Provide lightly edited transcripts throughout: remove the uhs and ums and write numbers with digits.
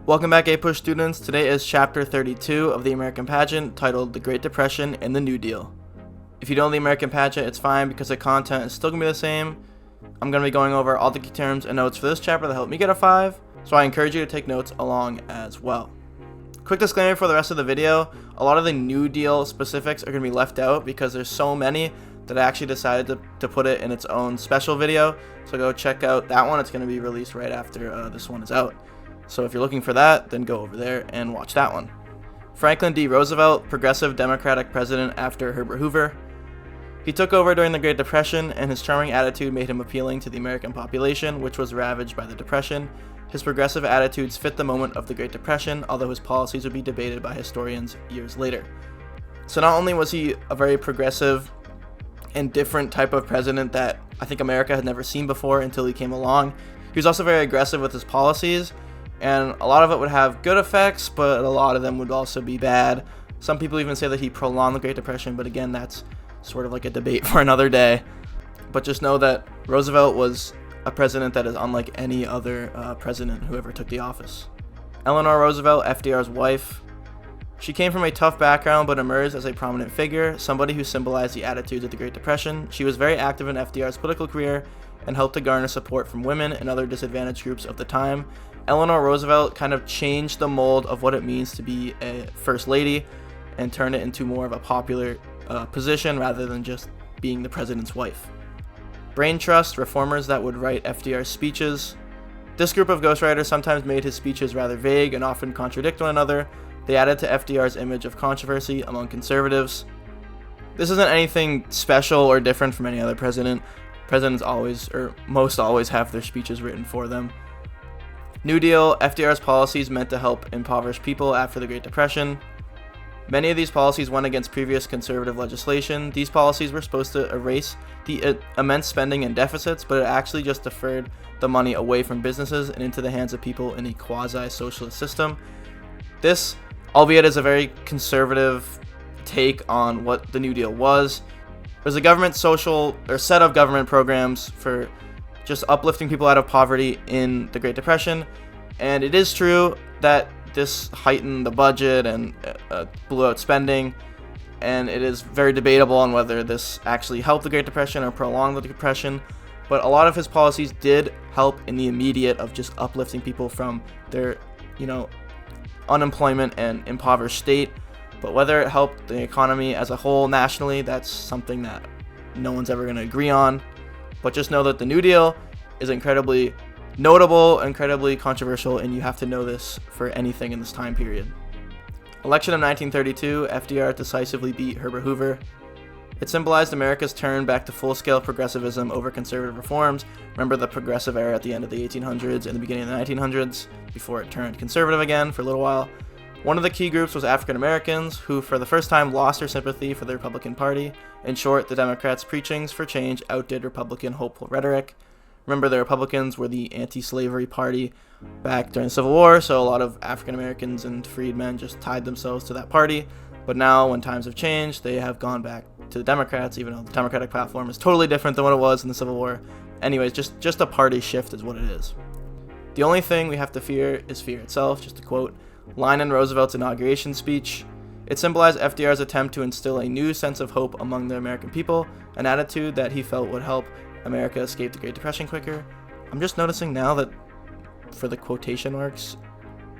Welcome back, APUSH students. Today is Chapter 32 of the American Pageant, titled The Great Depression and the New Deal. If you don't know the American Pageant, it's fine because the content is still going to be the same. I'm going to be going over all the key terms and notes for this chapter that helped me get a 5, so I encourage you to take notes along as well. Quick disclaimer for the rest of the video, a lot of the New Deal specifics are going to be left out because there's so many that I actually decided to put it in its own special video, so go check out that one. It's going to be released right after this one is out. So if you're looking for that, then go over there and watch that one. Franklin D. Roosevelt, progressive Democratic president after Herbert Hoover. He took over during the Great Depression, and his charming attitude made him appealing to the American population, which was ravaged by the Depression. His progressive attitudes fit the moment of the Great Depression, although his policies would be debated by historians years later. So not only was he a very progressive and different type of president that I think America had never seen before until he came along, he was also very aggressive with his policies. And a lot of it would have good effects, but a lot of them would also be bad. Some people even say that he prolonged the Great Depression, but again, that's sort of like a debate for another day. But just know that Roosevelt was a president that is unlike any other president who ever took the office. Eleanor Roosevelt, FDR's wife. She came from a tough background, but emerged as a prominent figure, somebody who symbolized the attitudes of the Great Depression. She was very active in FDR's political career and helped to garner support from women and other disadvantaged groups of the time. Eleanor Roosevelt kind of changed the mold of what it means to be a first lady and turned it into more of a popular position rather than just being the president's wife. Brain Trust, reformers that would write FDR speeches. This group of ghostwriters sometimes made his speeches rather vague and often contradict one another. They added to FDR's image of controversy among conservatives. This isn't anything special or different from any other president. Presidents always, or most always, have their speeches written for them. New Deal, FDR's policies meant to help impoverished people after the Great Depression. Many of these policies went against previous conservative legislation. These policies were supposed to erase the immense spending and deficits, but it actually just deferred the money away from businesses and into the hands of people in a quasi-socialist system. This, albeit as a very conservative take on what the New Deal was, was a government set of government programs for just uplifting people out of poverty in the Great Depression. And it is true that this heightened the budget and blew out spending, and it is very debatable on whether this actually helped the Great Depression or prolonged the Depression. But a lot of his policies did help in the immediate of just uplifting people from their, unemployment and impoverished state. But whether it helped the economy as a whole nationally, that's something that no one's ever going to agree on. But just know that the New Deal is incredibly notable, incredibly controversial, and you have to know this for anything in this time period. Election of 1932, FDR decisively beat Herbert Hoover. It symbolized America's turn back to full-scale progressivism over conservative reforms. Remember the progressive era at the end of the 1800s and the beginning of the 1900s, before it turned conservative again for a little while. One of the key groups was African Americans, who for the first time lost their sympathy for the Republican Party. In short, the Democrats' preachings for change outdid Republican hopeful rhetoric. Remember, the Republicans were the anti-slavery party back during the Civil War, so a lot of African Americans and freedmen just tied themselves to that party. But now, when times have changed, they have gone back to the Democrats, even though the Democratic platform is totally different than what it was in the Civil War. Anyways, just a party shift is what it is. The only thing we have to fear is fear itself, just to quote line in Roosevelt's inauguration speech. It symbolized FDR's attempt to instill a new sense of hope among the American people, an attitude that he felt would help America escape the Great Depression quicker. I'm just noticing now that for the quotation marks,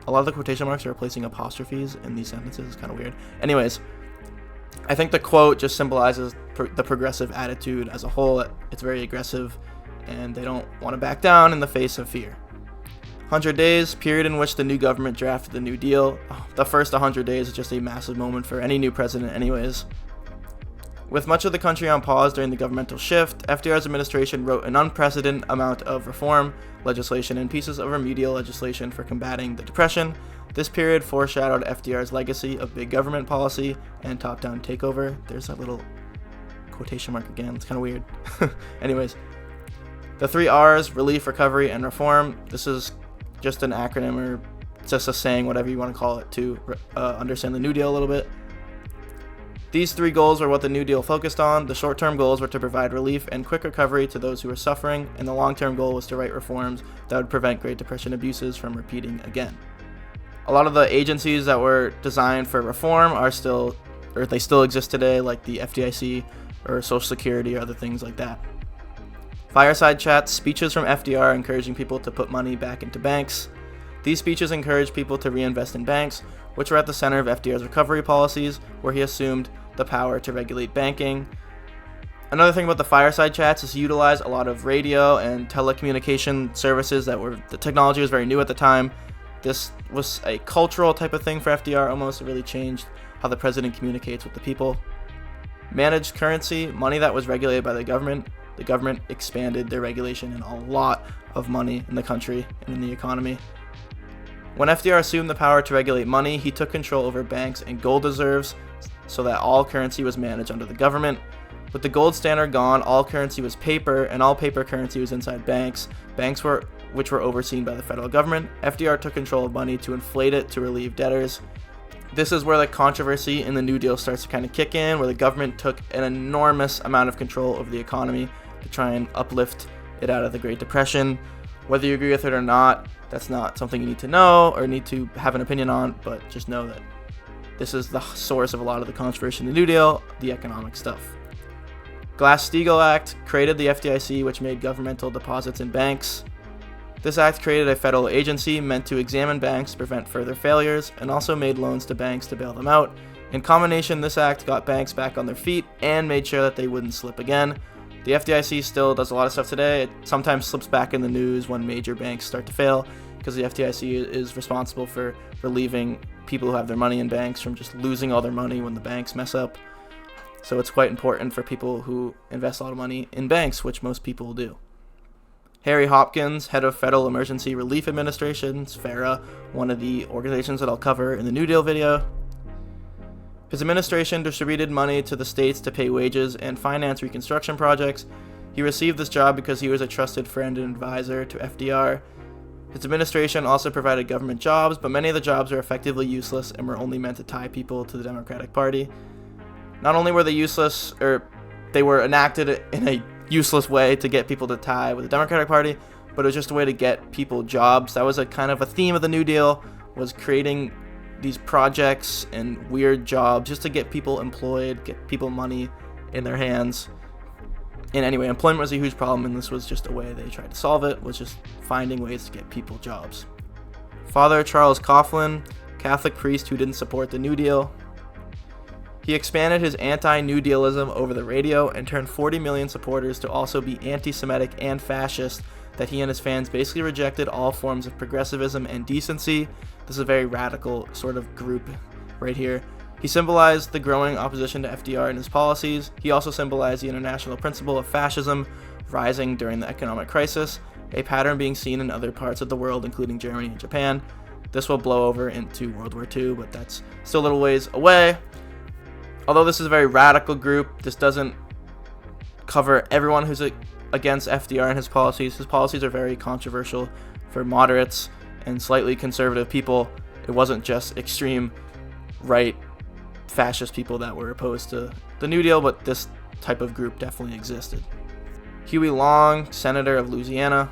a lot of the quotation marks are replacing apostrophes in these sentences. It's kind of weird. Anyways, I think the quote just symbolizes the progressive attitude as a whole. It's very aggressive, and they don't want to back down in the face of fear. 100 days, period in which the new government drafted the New Deal. The first 100 days is just a massive moment for any new president anyways. With much of the country on pause during the governmental shift, FDR's administration wrote an unprecedented amount of reform legislation and pieces of remedial legislation for combating the Depression. This period foreshadowed FDR's legacy of big government policy and top-down takeover. There's that little quotation mark again. It's kind of weird. Anyways, the 3 R's, relief, recovery, and reform. This is just an acronym or just a saying, whatever you want to call it, to understand the New Deal a little bit. These 3 goals were what the New Deal focused on. The short-term goals were to provide relief and quick recovery to those who were suffering, and the long-term goal was to write reforms that would prevent Great Depression abuses from repeating again. A lot of the agencies that were designed for reform they still exist today, like the FDIC or Social Security or other things like that. Fireside chats, speeches from FDR encouraging people to put money back into banks. These speeches encouraged people to reinvest in banks, which were at the center of FDR's recovery policies, where he assumed the power to regulate banking. Another thing about the fireside chats is he utilized a lot of radio and telecommunication services the technology was very new at the time. This was a cultural type of thing for FDR almost. It really changed how the president communicates with the people. Managed currency, money that was regulated by the government. The government expanded their regulation in a lot of money in the country and in the economy. When FDR assumed the power to regulate money, he took control over banks and gold reserves so that all currency was managed under the government. With the gold standard gone, all currency was paper, and all paper currency was inside banks, which were overseen by the federal government. FDR took control of money to inflate it to relieve debtors. This is where the controversy in the New Deal starts to kind of kick in, where the government took an enormous amount of control over the economy to try and uplift it out of the Great Depression. Whether you agree with it or not, that's not something you need to know or need to have an opinion on, but just know that this is the source of a lot of the controversy in the New Deal, the economic stuff. Glass-Steagall Act created the FDIC, which made governmental deposits in banks. This act created a federal agency meant to examine banks to prevent further failures, and also made loans to banks to bail them out. In combination, this act got banks back on their feet and made sure that they wouldn't slip again. The FDIC still does a lot of stuff today. It sometimes slips back in the news when major banks start to fail, because the FDIC is responsible for relieving people who have their money in banks from just losing all their money when the banks mess up. So it's quite important for people who invest a lot of money in banks, which most people do. Harry Hopkins, head of Federal Emergency Relief Administrations, FERA, one of the organizations that I'll cover in the New Deal video. His administration distributed money to the states to pay wages and finance reconstruction projects. He received this job because he was a trusted friend and advisor to FDR. His administration also provided government jobs, but many of the jobs were effectively useless and were only meant to tie people to the Democratic Party. Not only were they useless, they were enacted in a useless way to get people to tie with the Democratic Party, but it was just a way to get people jobs. That was a kind of a theme of the New Deal, was creating these projects and weird jobs just to get people employed, get people money in their hands. And anyway, employment was a huge problem, and this was just a way they tried to solve it, was just finding ways to get people jobs. Father Charles Coughlin, Catholic priest who didn't support the New Deal. He expanded his anti-New Dealism over the radio and turned 40 million supporters to also be anti-Semitic and fascist, that he and his fans basically rejected all forms of progressivism and decency. This is a very radical sort of group right here. He symbolized the growing opposition to FDR and his policies. He also symbolized the international principle of fascism rising during the economic crisis, a pattern being seen in other parts of the world, including Germany and Japan. This will blow over into World War II, but that's still a little ways away. Although this is a very radical group, this doesn't cover everyone who's against FDR and his policies. His policies are very controversial for moderates and slightly conservative people. It wasn't just extreme right fascist people that were opposed to the New Deal, but this type of group definitely existed. Huey Long, senator of Louisiana.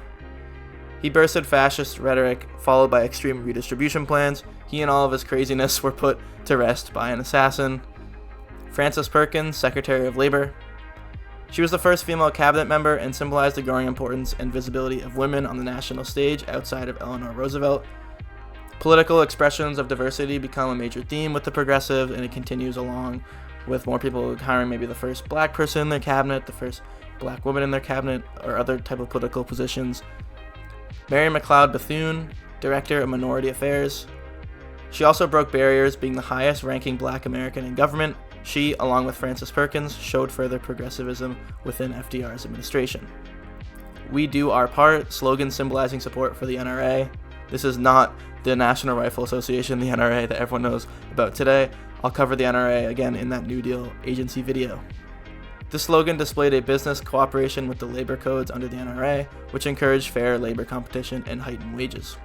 He bursted fascist rhetoric followed by extreme redistribution plans. He and all of his craziness were put to rest by an assassin. Frances Perkins, Secretary of Labor. She was the first female cabinet member and symbolized the growing importance and visibility of women on the national stage outside of Eleanor Roosevelt. Political expressions of diversity become a major theme with the progressives, and it continues along with more people hiring maybe the first black person in their cabinet, the first black woman in their cabinet, or other type of political positions. Mary McLoud Bethune, Director of Minority Affairs. She also broke barriers, being the highest ranking black American in government. She, along with Frances Perkins, showed further progressivism within FDR's administration. We do our part, slogan symbolizing support for the NRA. This is not the National Rifle Association, the NRA, that everyone knows about today. I'll cover the NRA again in that New Deal agency video. This slogan displayed a business cooperation with the labor codes under the NRA, which encouraged fair labor competition and heightened wages.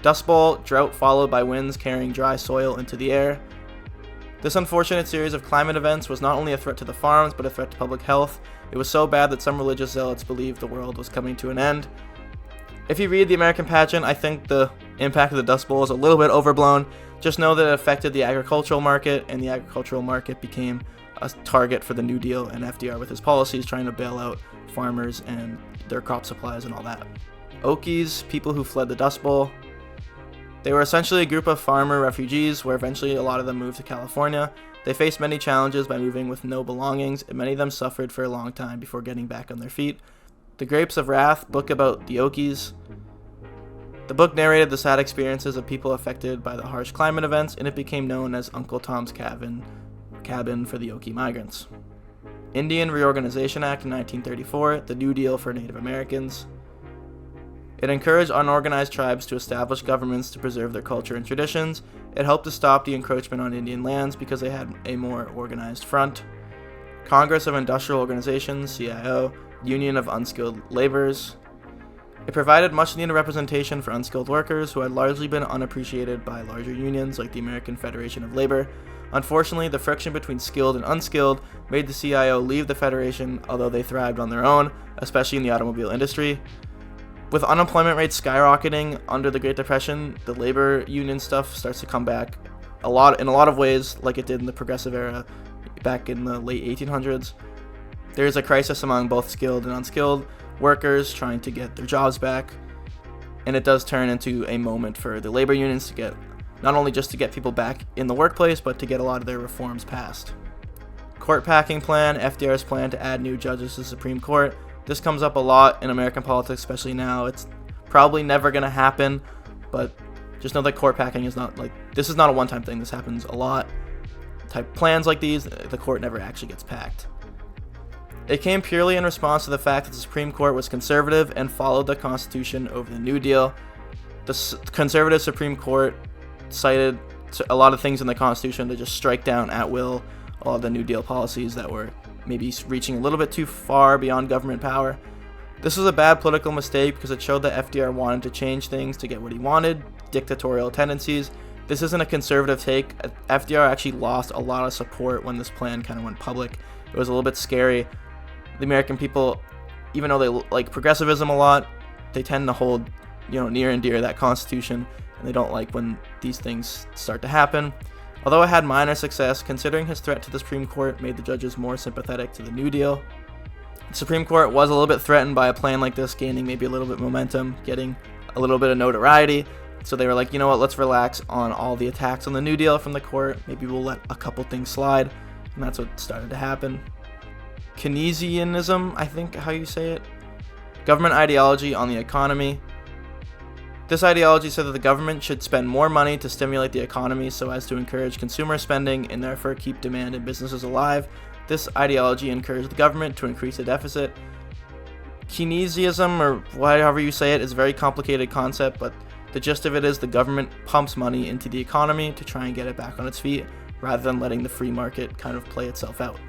Dust Bowl, drought followed by winds carrying dry soil into the air. This unfortunate series of climate events was not only a threat to the farms, but a threat to public health. It was so bad that some religious zealots believed the world was coming to an end. If you read The American Pageant, I think the impact of the Dust Bowl is a little bit overblown. Just know that it affected the agricultural market, and the agricultural market became a target for the New Deal and FDR with his policies trying to bail out farmers and their crop supplies and all that. Okies, people who fled the Dust Bowl. They were essentially a group of farmer refugees where eventually a lot of them moved to California. They faced many challenges by moving with no belongings, and many of them suffered for a long time before getting back on their feet. The Grapes of Wrath, book about the Okies. The book narrated the sad experiences of people affected by the harsh climate events, and it became known as Uncle Tom's Cabin for the Okie migrants. Indian Reorganization Act in 1934, the New Deal for Native Americans. It encouraged unorganized tribes to establish governments to preserve their culture and traditions. It helped to stop the encroachment on Indian lands because they had a more organized front. Congress of Industrial Organizations, CIO, Union of Unskilled Laborers. It provided much needed representation for unskilled workers who had largely been unappreciated by larger unions like the American Federation of Labor. Unfortunately, the friction between skilled and unskilled made the CIO leave the Federation, although they thrived on their own, especially in the automobile industry. With unemployment rates skyrocketing under the Great Depression, the labor union stuff starts to come back in a lot of ways, like it did in the Progressive era back in the late 1800s. There is a crisis among both skilled and unskilled workers trying to get their jobs back, and it does turn into a moment for the labor unions to get, not only just to get people back in the workplace, but to get a lot of their reforms passed. Court packing plan, FDR's plan to add new judges to the Supreme Court. This comes up a lot in American politics, especially now. It's probably never going to happen, but just know that court packing is not this is not a one-time thing. This happens a lot. Type plans like these, the court never actually gets packed. It came purely in response to the fact that the Supreme Court was conservative and followed the Constitution over the New Deal. The conservative Supreme Court cited a lot of things in the Constitution to just strike down at will all of the New Deal policies that were maybe reaching a little bit too far beyond government power. This was a bad political mistake because it showed that FDR wanted to change things to get what he wanted, dictatorial tendencies. This isn't a conservative take. FDR actually lost a lot of support when this plan kind of went public. It was a little bit scary. The American people, even though they like progressivism a lot, they tend to hold, near and dear that Constitution, and they don't like when these things start to happen. Although it had minor success, considering his threat to the Supreme Court made the judges more sympathetic to the New Deal. The Supreme Court was a little bit threatened by a plan like this gaining maybe a little bit momentum, getting a little bit of notoriety. So they were like, you know what, let's relax on all the attacks on the New Deal from the court. Maybe we'll let a couple things slide. And that's what started to happen. Keynesianism, I think how you say it. Government ideology on the economy. This ideology said that the government should spend more money to stimulate the economy so as to encourage consumer spending and therefore keep demand in businesses alive. This ideology encouraged the government to increase the deficit. Keynesianism, or however you say it, is a very complicated concept, but the gist of it is the government pumps money into the economy to try and get it back on its feet, rather than letting the free market kind of play itself out.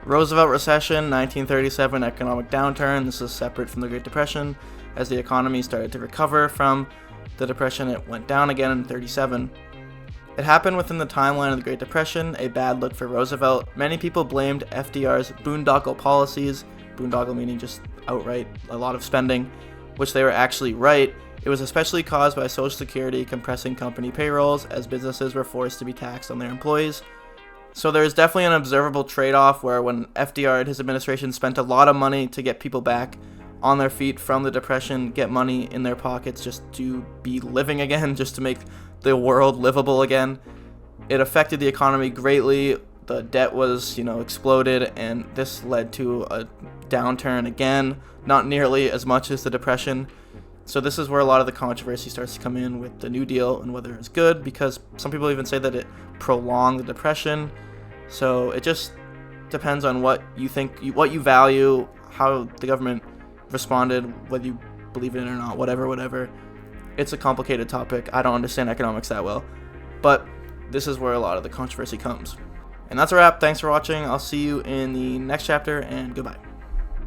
Roosevelt Recession, 1937 economic downturn. This is separate from the Great Depression. As the economy started to recover from the Depression, it went down again in 1937. It happened within the timeline of the Great Depression, a bad look for Roosevelt. Many people blamed FDR's boondoggle policies, boondoggle meaning just outright a lot of spending, which they were actually right. It was especially caused by Social Security compressing company payrolls as businesses were forced to be taxed on their employees. So there's definitely an observable trade-off where when FDR and his administration spent a lot of money to get people back on their feet from the Depression, get money in their pockets just to be living again, just to make the world livable again, it affected the economy greatly. The debt was, exploded, and this led to a downturn again, not nearly as much as the Depression. So this is where a lot of the controversy starts to come in with the New Deal and whether it's good, because some people even say that it prolonged the Depression. So it just depends on what you think, what you value, how the government responded, whether you believe in it or not, whatever. It's a complicated topic. I don't understand economics that well, but this is where a lot of the controversy comes. And that's a wrap. Thanks for watching. I'll see you in the next chapter, and goodbye.